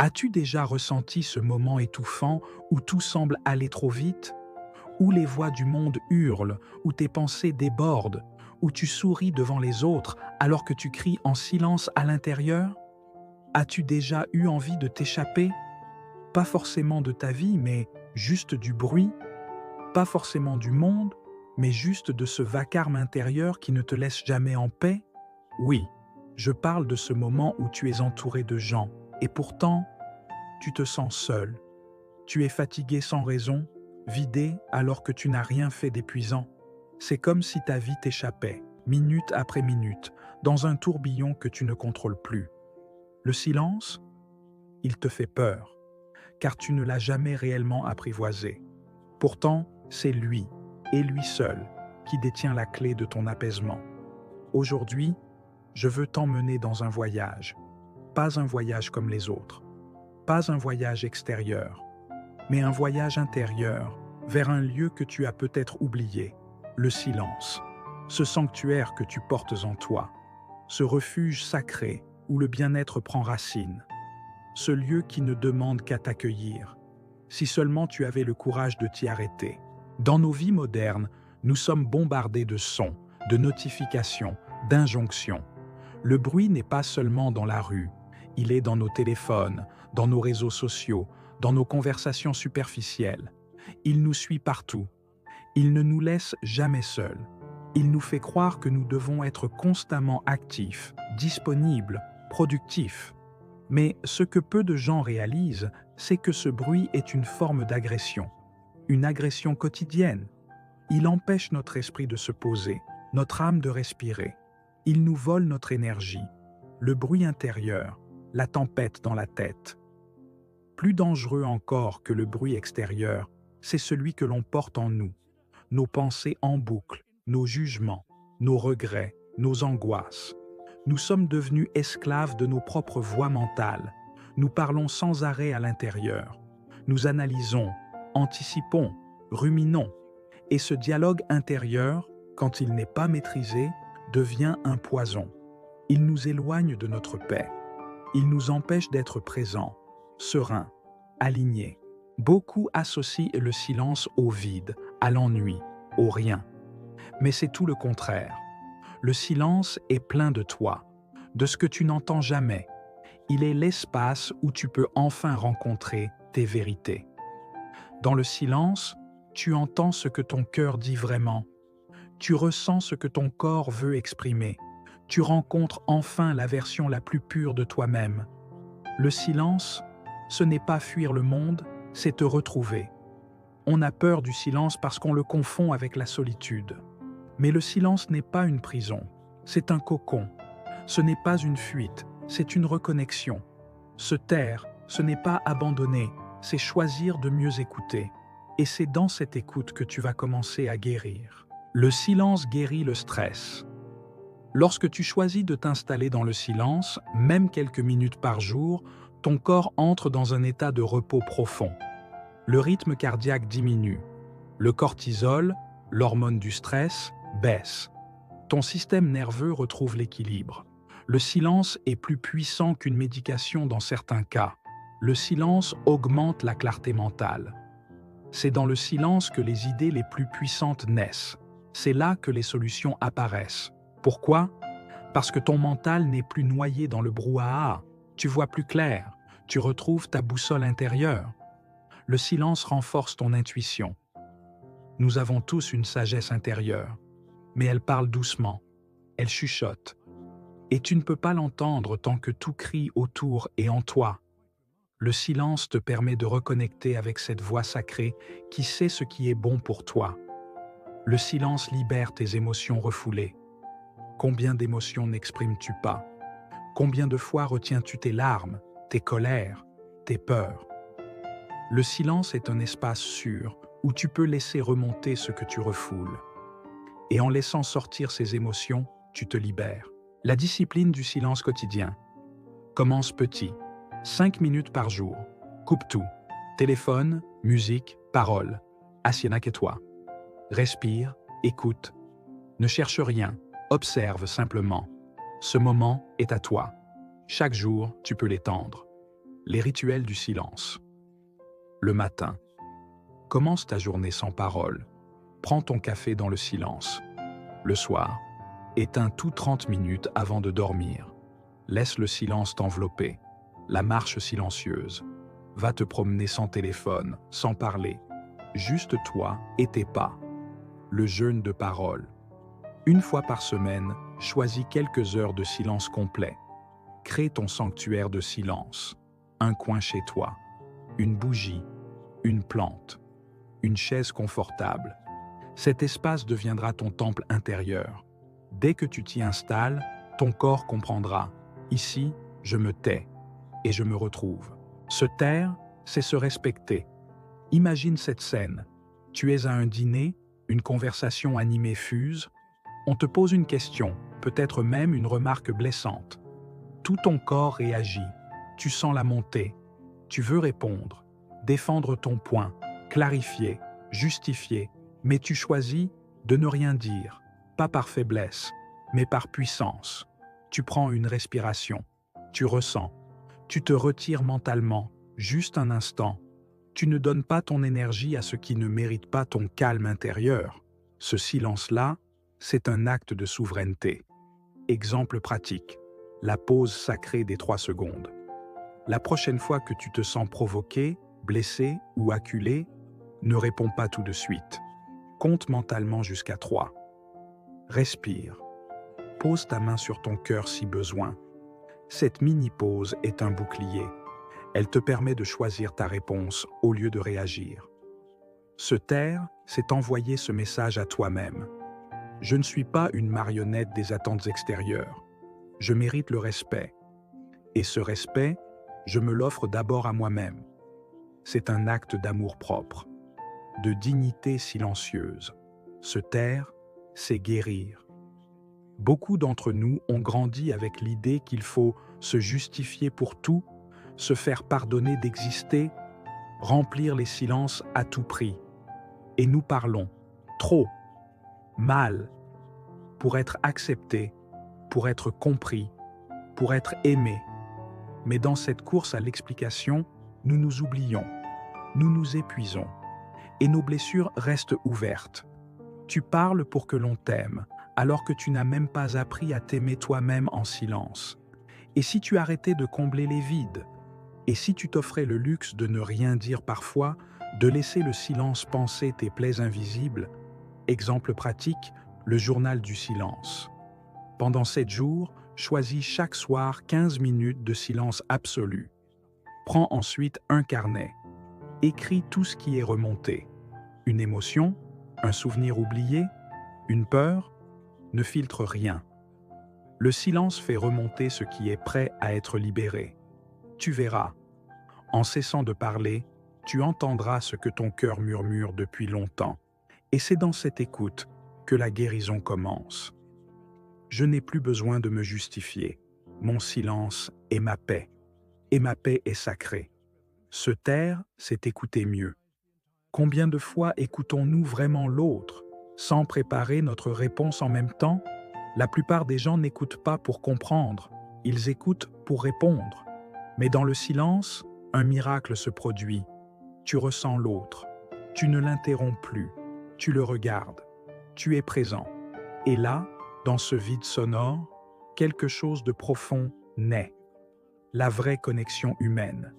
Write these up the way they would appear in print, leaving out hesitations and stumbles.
As-tu déjà ressenti ce moment étouffant où tout semble aller trop vite, où les voix du monde hurlent, où tes pensées débordent, où tu souris devant les autres alors que tu cries en silence à l'intérieur? As-tu déjà eu envie de t'échapper? Pas forcément de ta vie, mais juste du bruit, pas forcément du monde, mais juste de ce vacarme intérieur qui ne te laisse jamais en paix? Oui, je parle de ce moment où tu es entouré de gens, et pourtant, tu te sens seul. Tu es fatigué sans raison, vidé alors que tu n'as rien fait d'épuisant. C'est comme si ta vie t'échappait, minute après minute, dans un tourbillon que tu ne contrôles plus. Le silence, il te fait peur, car tu ne l'as jamais réellement apprivoisé. Pourtant, c'est lui, et lui seul, qui détient la clé de ton apaisement. Aujourd'hui, je veux t'emmener dans un voyage, pas un voyage comme les autres, pas un voyage extérieur, mais un voyage intérieur vers un lieu que tu as peut-être oublié, le silence, ce sanctuaire que tu portes en toi, ce refuge sacré où le bien-être prend racine, ce lieu qui ne demande qu'à t'accueillir, si seulement tu avais le courage de t'y arrêter. Dans nos vies modernes, nous sommes bombardés de sons, de notifications, d'injonctions. Le bruit n'est pas seulement dans la rue, il est dans nos téléphones, dans nos réseaux sociaux, dans nos conversations superficielles. Il nous suit partout. Il ne nous laisse jamais seuls. Il nous fait croire que nous devons être constamment actifs, disponibles, productifs. Mais ce que peu de gens réalisent, c'est que ce bruit est une forme d'agression, une agression quotidienne. Il empêche notre esprit de se poser, notre âme de respirer. Il nous vole notre énergie, le bruit intérieur, la tempête dans la tête. Plus dangereux encore que le bruit extérieur, c'est celui que l'on porte en nous, nos pensées en boucle, nos jugements, nos regrets, nos angoisses. Nous sommes devenus esclaves de nos propres voix mentales. Nous parlons sans arrêt à l'intérieur. Nous analysons, anticipons, ruminons. Et ce dialogue intérieur, quand il n'est pas maîtrisé, devient un poison. Il nous éloigne de notre paix. Il nous empêche d'être présents, sereins, alignés. Beaucoup associent le silence au vide, à l'ennui, au rien. Mais c'est tout le contraire. Le silence est plein de toi, de ce que tu n'entends jamais. Il est l'espace où tu peux enfin rencontrer tes vérités. Dans le silence, tu entends ce que ton cœur dit vraiment. Tu ressens ce que ton corps veut exprimer. Tu rencontres enfin la version la plus pure de toi-même. Le silence, ce n'est pas fuir le monde, c'est te retrouver. On a peur du silence parce qu'on le confond avec la solitude. Mais le silence n'est pas une prison, c'est un cocon. Ce n'est pas une fuite, c'est une reconnexion. Se taire, ce n'est pas abandonner, c'est choisir de mieux écouter. Et c'est dans cette écoute que tu vas commencer à guérir. Le silence guérit le stress. Lorsque tu choisis de t'installer dans le silence, même quelques minutes par jour, ton corps entre dans un état de repos profond. Le rythme cardiaque diminue. Le cortisol, l'hormone du stress, baisse. Ton système nerveux retrouve l'équilibre. Le silence est plus puissant qu'une médication dans certains cas. Le silence augmente la clarté mentale. C'est dans le silence que les idées les plus puissantes naissent. C'est là que les solutions apparaissent. Pourquoi? Parce que ton mental n'est plus noyé dans le brouhaha. Tu vois plus clair. Tu retrouves ta boussole intérieure. Le silence renforce ton intuition. Nous avons tous une sagesse intérieure, mais elle parle doucement, elle chuchote. Et tu ne peux pas l'entendre tant que tout crie autour et en toi. Le silence te permet de reconnecter avec cette voix sacrée qui sait ce qui est bon pour toi. Le silence libère tes émotions refoulées. Combien d'émotions n'exprimes-tu pas? Combien de fois retiens-tu tes larmes, tes colères, tes peurs? Le silence est un espace sûr où tu peux laisser remonter ce que tu refoules. Et en laissant sortir ces émotions, tu te libères. La discipline du silence quotidien. Commence petit. 5 minutes par jour. Coupe tout. Téléphone, musique, parole. Assieds et toi. Respire, écoute. Ne cherche rien, observe simplement. Ce moment est à toi. Chaque jour, tu peux l'étendre. Les rituels du silence. Le matin, commence ta journée sans parole. Prends ton café dans le silence. Le soir, éteins tout 30 minutes avant de dormir. Laisse le silence t'envelopper. La marche silencieuse. Va te promener sans téléphone, sans parler. Juste toi et tes pas. Le jeûne de parole. Une fois par semaine, choisis quelques heures de silence complet. Crée ton sanctuaire de silence. Un coin chez toi. Une bougie. Une plante. Une chaise confortable. Cet espace deviendra ton temple intérieur. Dès que tu t'y installes, ton corps comprendra. Ici, je me tais et je me retrouve. Se taire, c'est se respecter. Imagine cette scène. Tu es à un dîner, une conversation animée fuse. On te pose une question, peut-être même une remarque blessante. Tout ton corps réagit. Tu sens la montée. Tu veux répondre, défendre ton point, clarifier, justifier, mais tu choisis de ne rien dire, pas par faiblesse, mais par puissance. Tu prends une respiration, tu ressens, tu te retires mentalement, juste un instant. Tu ne donnes pas ton énergie à ce qui ne mérite pas ton calme intérieur. Ce silence-là, c'est un acte de souveraineté. Exemple pratique, la pause sacrée des 3 secondes. La prochaine fois que tu te sens provoqué, blessé ou acculé, ne réponds pas tout de suite. Compte mentalement jusqu'à 3. Respire. Pose ta main sur ton cœur si besoin. Cette mini-pause est un bouclier. Elle te permet de choisir ta réponse au lieu de réagir. Se taire, c'est envoyer ce message à toi-même. Je ne suis pas une marionnette des attentes extérieures. Je mérite le respect. Et ce respect, je me l'offre d'abord à moi-même. C'est un acte d'amour-propre, de dignité silencieuse. Se taire, c'est guérir. Beaucoup d'entre nous ont grandi avec l'idée qu'il faut se justifier pour tout, se faire pardonner d'exister, remplir les silences à tout prix. Et nous parlons trop, mal, pour être acceptés, pour être compris, pour être aimés. Mais dans cette course à l'explication, nous nous oublions, nous nous épuisons, et nos blessures restent ouvertes. Tu parles pour que l'on t'aime, alors que tu n'as même pas appris à t'aimer toi-même en silence. Et si tu arrêtais de combler les vides? Et si tu t'offrais le luxe de ne rien dire parfois, de laisser le silence panser tes plaies invisibles? Exemple pratique, le journal du silence. Pendant 7 jours, choisis chaque soir 15 minutes de silence absolu. Prends ensuite un carnet. Écris tout ce qui est remonté. Une émotion, un souvenir oublié, une peur, ne filtre rien. Le silence fait remonter ce qui est prêt à être libéré. Tu verras, en cessant de parler, tu entendras ce que ton cœur murmure depuis longtemps. Et c'est dans cette écoute que la guérison commence. Je n'ai plus besoin de me justifier. Mon silence est ma paix. Et ma paix est sacrée. Se taire, c'est écouter mieux. Combien de fois écoutons-nous vraiment l'autre, sans préparer notre réponse en même temps? La plupart des gens n'écoutent pas pour comprendre, ils écoutent pour répondre. Mais dans le silence, un miracle se produit. Tu ressens l'autre, tu ne l'interromps plus, tu le regardes, tu es présent. Et là, dans ce vide sonore, quelque chose de profond naît. La vraie connexion humaine.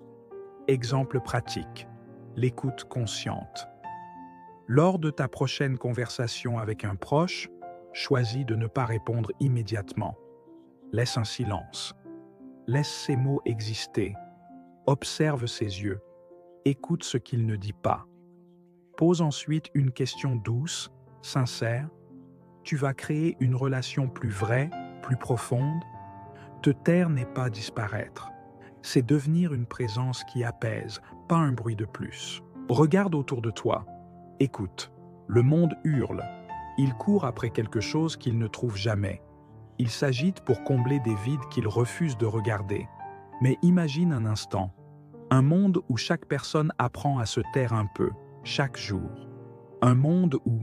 Exemple pratique, l'écoute consciente. Lors de ta prochaine conversation avec un proche, choisis de ne pas répondre immédiatement. Laisse un silence. Laisse ces mots exister. Observe ses yeux. Écoute ce qu'il ne dit pas. Pose ensuite une question douce, sincère. Tu vas créer une relation plus vraie, plus profonde. Te taire n'est pas disparaître. C'est devenir une présence qui apaise, pas un bruit de plus. Regarde autour de toi. Écoute. Le monde hurle. Il court après quelque chose qu'il ne trouve jamais. Il s'agite pour combler des vides qu'il refuse de regarder. Mais imagine un instant. Un monde où chaque personne apprend à se taire un peu, chaque jour. Un monde où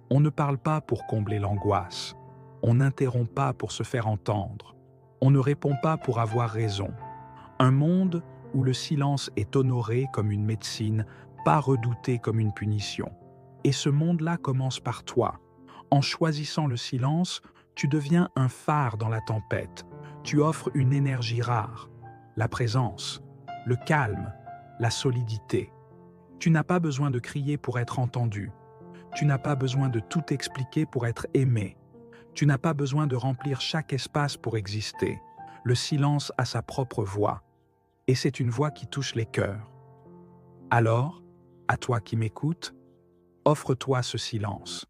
on ne parle pas pour combler l'angoisse. On n'interrompt pas pour se faire entendre. On ne répond pas pour avoir raison. Un monde où le silence est honoré comme une médecine, pas redouté comme une punition. Et ce monde-là commence par toi. En choisissant le silence, tu deviens un phare dans la tempête. Tu offres une énergie rare, la présence, le calme, la solidité. Tu n'as pas besoin de crier pour être entendu. Tu n'as pas besoin de tout expliquer pour être aimé. Tu n'as pas besoin de remplir chaque espace pour exister. Le silence a sa propre voix. Et c'est une voix qui touche les cœurs. Alors, à toi qui m'écoutes, offre-toi ce silence.